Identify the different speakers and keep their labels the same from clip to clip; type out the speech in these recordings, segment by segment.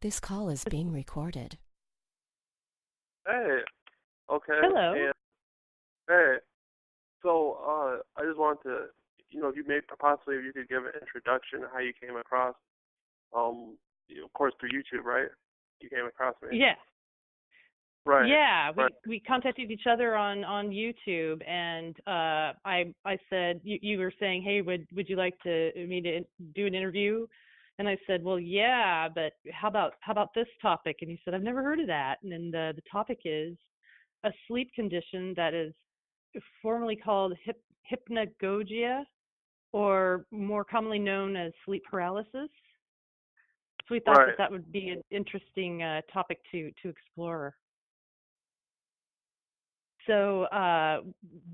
Speaker 1: This call is being recorded.
Speaker 2: Hey, okay,
Speaker 3: Hello.
Speaker 2: and hey, so I just wanted to, if you may possibly if you could give an introduction of how you came across, of course through YouTube, right? You came across me,
Speaker 3: Yeah.
Speaker 2: right?
Speaker 3: Yeah,
Speaker 2: Right.
Speaker 3: we contacted each other on YouTube, and I said you were saying, hey, would you like me to do an interview? And I said, well, yeah, but how about this topic? And he said, I've never heard of that. And then the topic is a sleep condition that is formerly called hypnagogia, or more commonly known as sleep paralysis. So we thought
Speaker 2: Right.
Speaker 3: that would be an interesting topic to explore. So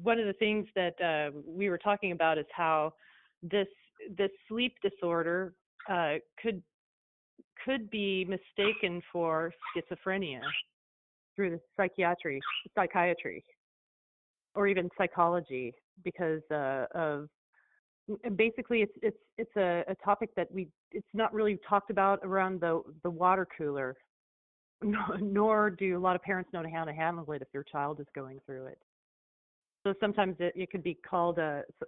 Speaker 3: one of the things that we were talking about is how this sleep disorder could be mistaken for schizophrenia through the psychiatry, or even psychology, because of basically it's a topic that it's not really talked about around the water cooler, nor do a lot of parents know how to handle it if their child is going through it. So sometimes it could be called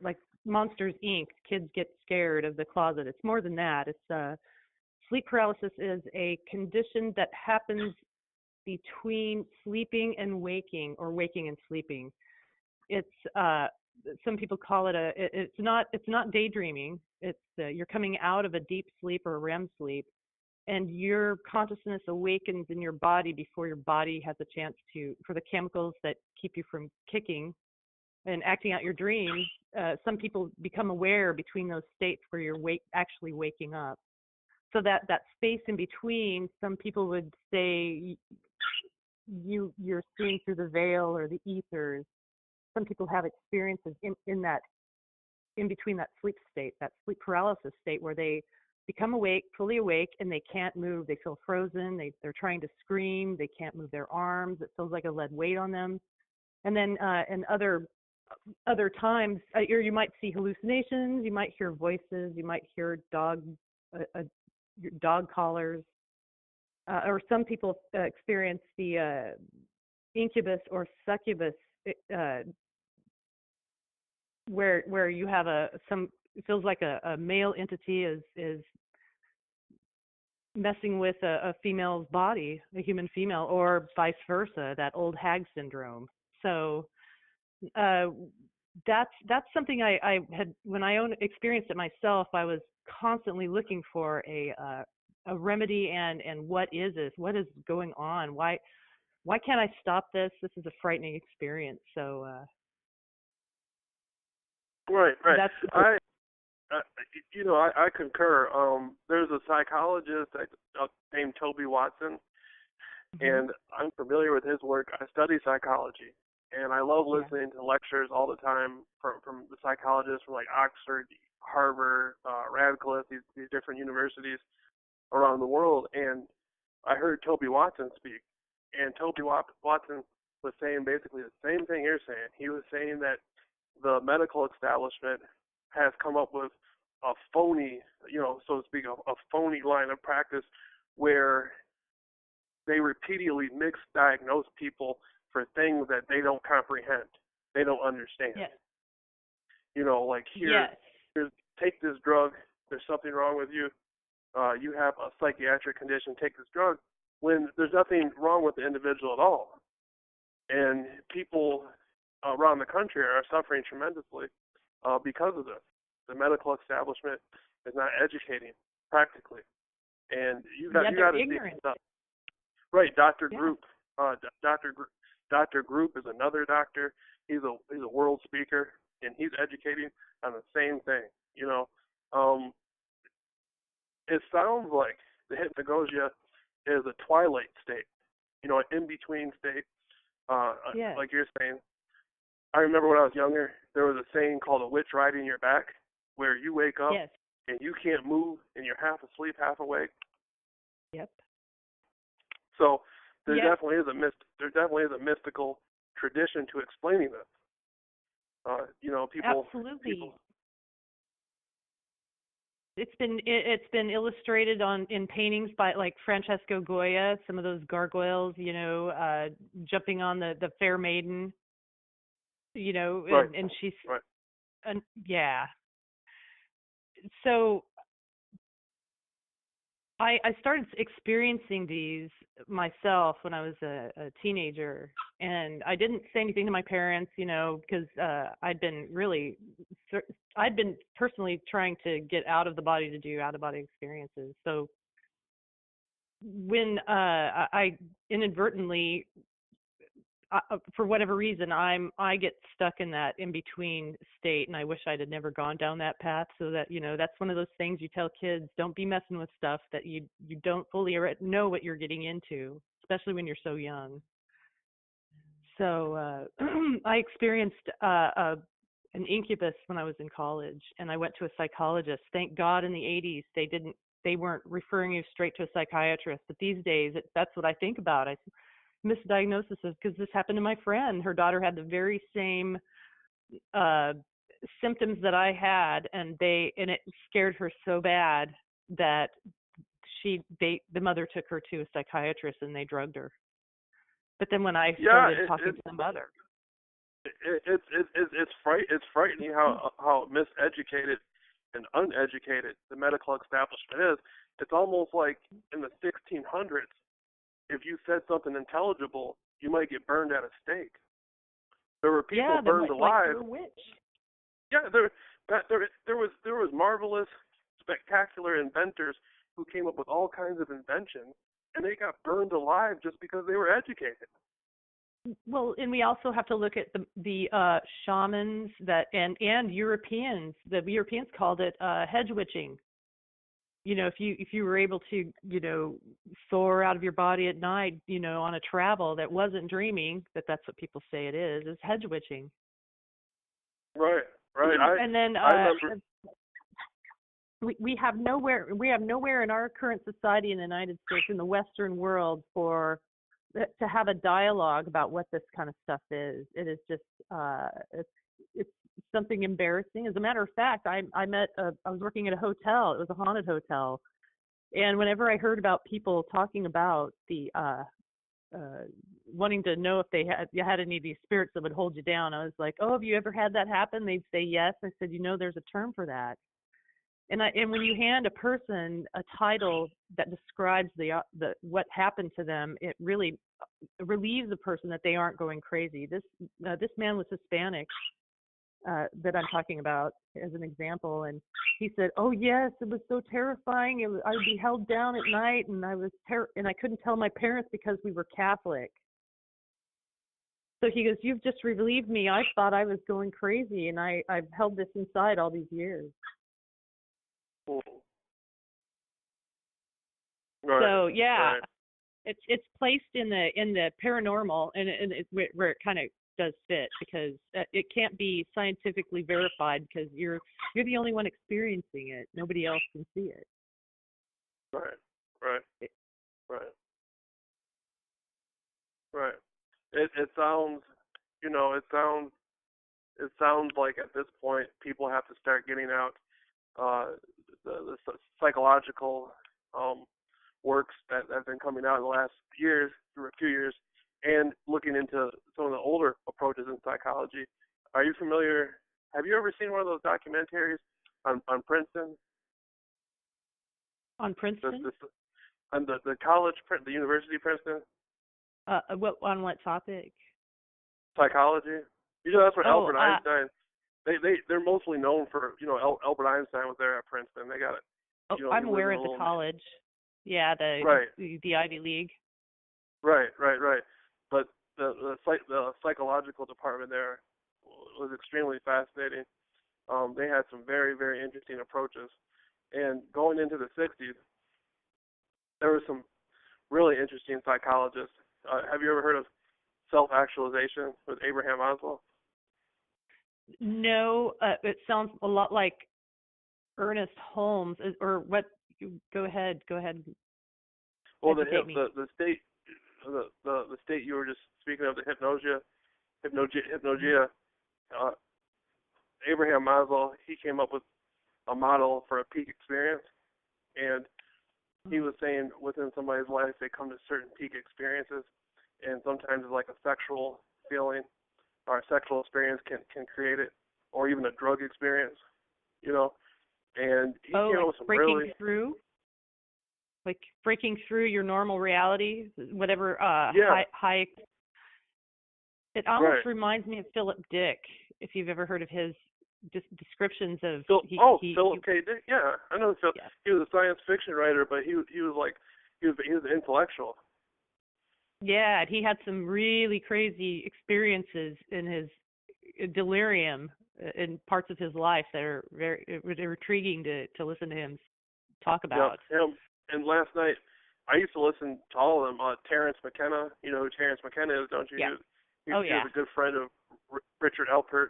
Speaker 3: like Monsters Inc. Kids get scared of the closet. It's more than that. It's sleep paralysis is a condition that happens between sleeping and waking, or waking and sleeping. It's some people call it it's not daydreaming. It's you're coming out of a deep sleep or a REM sleep, and your consciousness awakens in your body before your body has a chance for the chemicals that keep you from kicking and acting out your dreams. Some people become aware between those states where you're actually waking up. So that space in between, some people would say you're seeing through the veil or the ethers. Some people have experiences in that, in between that sleep state, that sleep paralysis state, where they become awake, fully awake, and they can't move. They feel frozen. They're trying to scream. They can't move their arms. It feels like a lead weight on them. And then in other times, or you might see hallucinations. You might hear voices. You might hear dog collars. Or some people experience the incubus or succubus, uh, where you have it feels like a male entity is messing with a female's body, a human female, or vice versa, that old hag syndrome. So uh, that's something I had when I experienced it myself. I was constantly looking for a remedy, and what is this? What is going on? Why can't I stop this? This is a frightening experience. So
Speaker 2: Right. Right.
Speaker 3: that's
Speaker 2: I I concur. There's a psychologist named Toby Watson,
Speaker 3: mhm.
Speaker 2: and I'm familiar with his work. I study psychology, and I love
Speaker 3: Yeah.
Speaker 2: listening to lectures all the time from the psychologists from like Oxford, Harvard, Radcliffe, these different universities around the world. And I heard Toby Watson speak, and Watson was saying basically the same thing you're saying. He was saying that the medical establishment has come up with a phony, so to speak, a phony line of practice where they repeatedly misdiagnose people for things that they don't comprehend, they don't understand.
Speaker 3: Yes.
Speaker 2: Like
Speaker 3: Yes.
Speaker 2: here's take this drug. There's something wrong with you. You have a psychiatric condition. Take this drug. When there's nothing wrong with the individual at all, and people around the country are suffering tremendously because of this. The medical establishment is not educating practically, and
Speaker 3: Yeah,
Speaker 2: you
Speaker 3: they're
Speaker 2: got to see
Speaker 3: ignorant.
Speaker 2: stuff. Right, Dr.
Speaker 3: Yeah.
Speaker 2: Group. Dr. Group is another doctor. He's a world speaker, and he's educating on the same thing. Um, it sounds like the hypnagogia is a twilight state. An in between state.
Speaker 3: Yes.
Speaker 2: Like you're saying. I remember when I was younger, there was a saying called "a witch riding your back," where you wake up
Speaker 3: Yes.
Speaker 2: and you can't move, and you're half asleep, half awake.
Speaker 3: Yep.
Speaker 2: So there
Speaker 3: Yep.
Speaker 2: definitely is a mystical tradition to explaining this. People
Speaker 3: Absolutely. It's been illustrated in paintings by like Francesco Goya, some of those gargoyles, jumping on the fair maiden,
Speaker 2: Right.
Speaker 3: and she's
Speaker 2: Right.
Speaker 3: yeah. So I started experiencing these myself when I was a teenager, and I didn't say anything to my parents, because I'd been personally trying to get out of the body to do out of body experiences. So when I inadvertently, for whatever reason, I get stuck in that in between state, and I wish I'd never gone down that path. So that that's one of those things you tell kids: don't be messing with stuff that you don't fully know what you're getting into, especially when you're so young. So I experienced an incubus when I was in college, and I went to a psychologist. Thank God in the 80s they weren't referring you straight to a psychiatrist, but these days that's what I think about. I misdiagnosis because this happened to my friend. Her daughter had the very same symptoms that I had, and it scared her so bad that the mother took her to a psychiatrist and they drugged her. But then when I started talking to the mother,
Speaker 2: it's frightening how miseducated and uneducated the medical establishment is. It's almost like in the 1600s. If you said something intelligible, you might get burned at a stake. There were people burned alive.
Speaker 3: Like witch.
Speaker 2: Yeah, there was marvelous, spectacular inventors who came up with all kinds of inventions, and they got burned alive just because they were educated.
Speaker 3: Well, and we also have to look at the shamans and Europeans. The Europeans called it hedge witching. If you were able to, soar out of your body at night, on a travel that wasn't dreaming, that's what people say it is hedge witching.
Speaker 2: Right.
Speaker 3: And then
Speaker 2: I remember.
Speaker 3: We have nowhere in our current society in the United States, in the Western world, to have a dialogue about what this kind of stuff is. It is just it's something embarrassing. As a matter of fact, I was working at a hotel. It was a haunted hotel, and whenever I heard about people talking about the wanting to know if you had any of these spirits that would hold you down, I was like, "Oh, have you ever had that happen?" They'd say yes. I said, "There's a term for that." And when you hand a person a title that describes the what happened to them, it really relieves the person that they aren't going crazy. This man was Hispanic that I'm talking about as an example, and he said, "Oh yes, it was so terrifying. I would be held down at night, and and I couldn't tell my parents because we were Catholic." So he goes, "You've just relieved me. I thought I was going crazy, and I've held this inside all these years."
Speaker 2: Right,
Speaker 3: so yeah,
Speaker 2: right.
Speaker 3: it's placed in the paranormal, and where it kind of does fit, because it can't be scientifically verified because you're the only one experiencing it. Nobody else can see it.
Speaker 2: Right. It sounds, it sounds like at this point people have to start getting out the psychological works that have been coming out in the last few years, and looking into some of the older approaches in psychology. Are you familiar? Have you ever seen one of those documentaries on Princeton?
Speaker 3: On Princeton?
Speaker 2: On the college, the University of Princeton?
Speaker 3: On what topic?
Speaker 2: Psychology. That's where Albert Einstein. They're mostly known for, Albert Einstein was there at Princeton. They got it.
Speaker 3: I'm aware of the college. Yeah, the Ivy League.
Speaker 2: Right. But the psychological department there was extremely fascinating. They had some very, very interesting approaches. And going into the 60s, there were some really interesting psychologists. Have you ever heard of self-actualization with Abraham Maslow?
Speaker 3: No, it sounds a lot like Ernest Holmes, or what? Go ahead.
Speaker 2: Well, the state you were just speaking of, the hypnagogia. Abraham Maslow, he came up with a model for a peak experience, and he was saying within somebody's life they come to certain peak experiences, and sometimes it's like a sexual feeling or a sexual experience can create it, or even a drug experience, you know. And he came up with some
Speaker 3: breaking
Speaker 2: really
Speaker 3: through, like breaking through your normal reality, whatever high. It almost reminds me of Philip Dick, if you've ever heard of his descriptions of
Speaker 2: Philip K. Dick. Yeah, I know Phil.
Speaker 3: Yeah.
Speaker 2: He was a science fiction writer, but he was an intellectual.
Speaker 3: Yeah, he had some really crazy experiences in his delirium in parts of his life that are very intriguing to listen to him talk about.
Speaker 2: Yeah, him. And last night, I used to listen to all of them. Terrence McKenna, you know who Terrence McKenna is, don't you?
Speaker 3: Yeah.
Speaker 2: He was a good friend of Richard Alpert.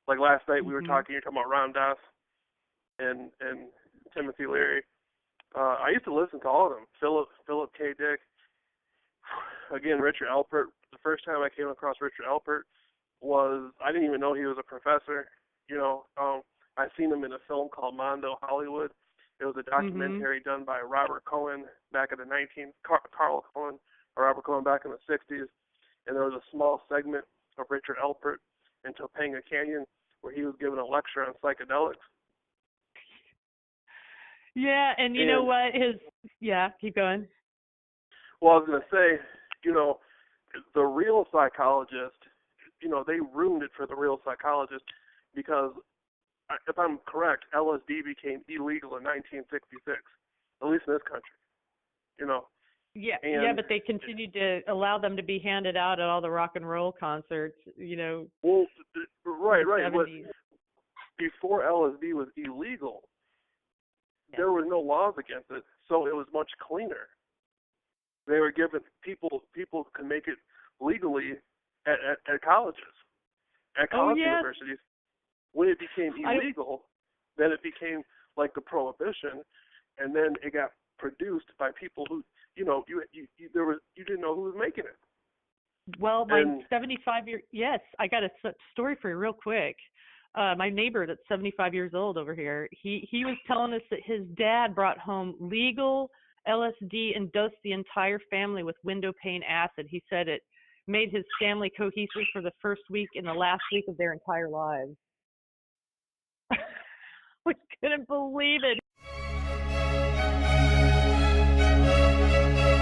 Speaker 2: Like last night, we were talking. You're talking about Ram Dass and Timothy Leary. I used to listen to all of them. Philip K. Dick. Again, Richard Alpert. The first time I came across Richard Alpert was I didn't even know he was a professor. You know, I seen him in a film called Mondo Hollywood. It was a documentary done by Robert Cohen back in the Carl Cohen or Robert Cohen back in the 60s, and there was a small segment of Richard Alpert in Topanga Canyon where he was giving a lecture on psychedelics.
Speaker 3: Yeah, and you know what? Keep going.
Speaker 2: Well, I was going to say, you know, the real psychologist, you know, they ruined it for the real psychologist because, if I'm correct, LSD became illegal in 1966, at least in this country, you know.
Speaker 3: Yeah, but they continued to allow them to be handed out at all the rock and roll concerts, you know.
Speaker 2: Well, right. But
Speaker 3: 70s.
Speaker 2: before LSD was illegal, there were no laws against it, so it was much cleaner. They were given people could make it legally at colleges, at college universities. When it became illegal, then it became like the prohibition, and then it got produced by people who, you know, you didn't know who was making it.
Speaker 3: Well, my 75-year I got a story for you real quick. My neighbor that's 75 years old over here, he was telling us that his dad brought home legal LSD and dosed the entire family with window pane acid. He said it made his family cohesive for the first week and the last week of their entire lives. We couldn't believe it.